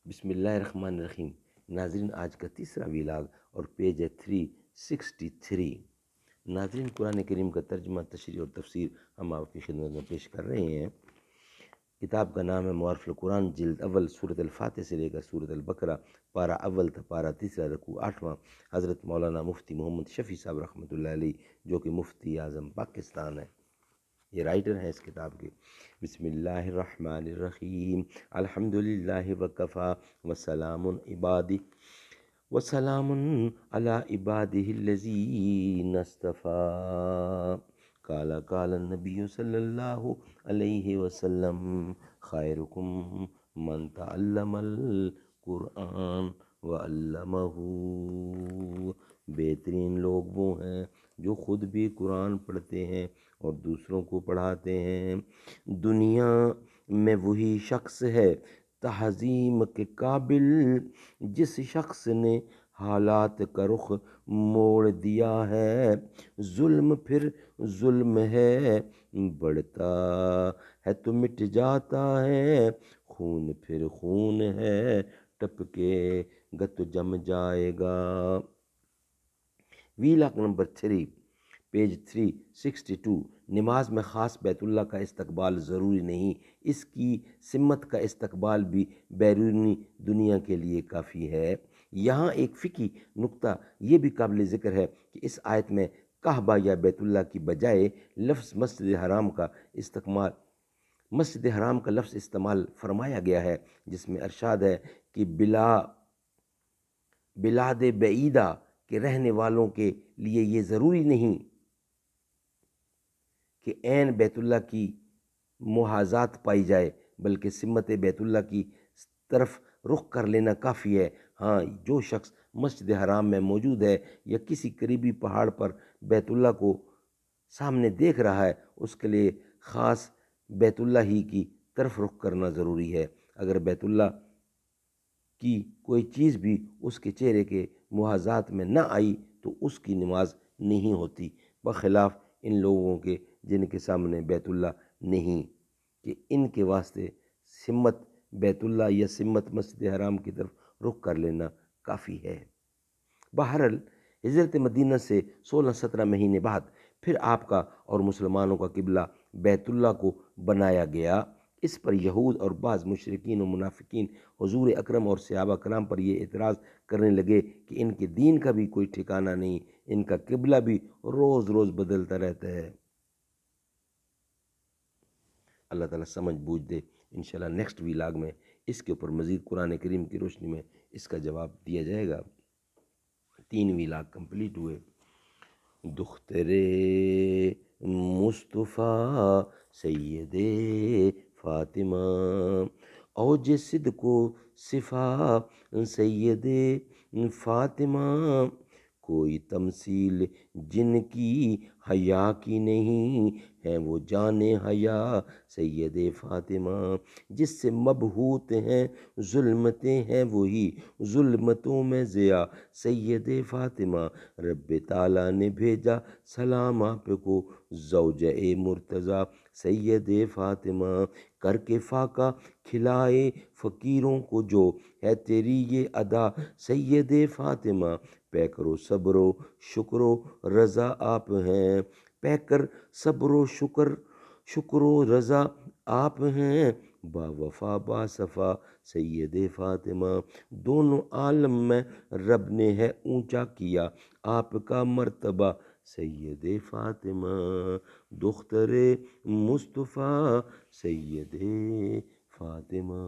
بسم اللہ الرحمن الرحیم۔ ناظرین، آج کا تیسرا ویلاگ اور پیج ہے 363۔ ناظرین، قرآن کریم کا ترجمہ، تشریح اور تفسیر ہم آپ کی خدمت میں پیش کر رہے ہیں۔ کتاب کا نام ہے معارف القرآن، جلد اول، سورۃ الفاتح سے لے کر سورۃ البقرہ، پارہ اول تا پارہ تیسرا، رکوع 8واں۔ حضرت مولانا مفتی محمد شفیع صاحب رحمۃ اللہ علیہ، جو کہ مفتی اعظم پاکستان ہے، یہ رائٹر ہیں اس کتاب کے۔ بسم اللہ الرحمن الرحیم۔ الحمد للہ وکفا وسلام عبادی وسلام علی عبادہ الذین اصطفیٰ۔ قال النبی صلی اللہ علیہ وسلم خیرکم من تعلم القرآن وعلمہ۔ بہترین لوگ وہ ہیں جو خود بھی قرآن پڑھتے ہیں اور دوسروں کو پڑھاتے ہیں۔ دنیا میں وہی شخص ہے تہذیم کے قابل جس شخص نے حالات کا رخ موڑ دیا ہے۔ ظلم پھر ظلم ہے، بڑھتا ہے تو مٹ جاتا ہے، خون پھر خون ہے، ٹپکے گا تو جم جائے گا۔ Vlog number 3، page 362۔ نماز میں خاص بیت اللہ کا استقبال ضروری نہیں، اس کی سمت کا استقبال بھی بیرونی دنیا کے لیے کافی ہے۔ یہاں ایک فقہی نکتہ یہ بھی قابل ذکر ہے کہ اس آیت میں کعبہ یا بیت اللہ کی بجائے لفظ مسجد حرام کا لفظ استعمال فرمایا گیا ہے، جس میں ارشاد ہے کہ بلاد بعیدہ کے رہنے والوں کے لیے یہ ضروری نہیں کہ عین بیت اللہ کی محاذات پائی جائے، بلکہ سمت بیت اللہ کی طرف رخ کر لینا کافی ہے۔ ہاں، جو شخص مسجد حرام میں موجود ہے یا کسی قریبی پہاڑ پر بیت اللہ کو سامنے دیکھ رہا ہے، اس کے لیے خاص بیت اللہ ہی کی طرف رخ کرنا ضروری ہے۔ اگر بیت اللہ کی کوئی چیز بھی اس کے چہرے کے محاذات میں نہ آئی تو اس کی نماز نہیں ہوتی، بخلاف ان لوگوں کے جن کے سامنے بیت اللہ نہیں، کہ ان کے واسطے سمت بیت اللہ یا سمت مسجد حرام کی طرف رخ کر لینا کافی ہے۔ بہرحال ہجرت مدینہ سے 16-17 مہینے بعد پھر آپ کا اور مسلمانوں کا قبلہ بیت اللہ کو بنایا گیا۔ اس پر یہود اور بعض مشرکین و منافقین حضور اکرم اور صحابہ کرام پر یہ اعتراض کرنے لگے کہ ان کے دین کا بھی کوئی ٹھکانہ نہیں، ان کا قبلہ بھی روز روز بدلتا رہتا ہے۔ اللہ تعالیٰ سمجھ بوجھ دے۔ انشاءاللہ نیکسٹ ویلاگ میں اس کے اوپر مزید قرآن کریم کی روشنی میں اس کا جواب دیا جائے گا۔ 3 ویلاگ کمپلیٹ ہوئے۔ دختر مصطفیٰ سید فاطمہ، اوج صدق و صفا سید فاطمہ، کوئی تمثیل جن کی حیا کی نہیں ہے وہ جان حیا سید فاطمہ، جس سے مبہوت ہیں ظلمتیں ہیں وہی ظلمتوں میں ضیا سید فاطمہ، رب تعالیٰ نے بھیجا سلام آپ کو زوجہ مرتضیٰ سید فاطمہ، کر کے فاقہ کھلائے فقیروں کو جو ہے تیری یہ ادا سید فاطمہ، پے کرو صبر و شکر و رضا آپ ہیں، پے کر صبر و شکر و رضا آپ ہیں، با وفا با صفا سید فاطمہ، دونوں عالم میں رب نے ہے اونچا کیا آپ کا مرتبہ سید فاطمہ، دختر مصطفیٰ سید فاطمہ۔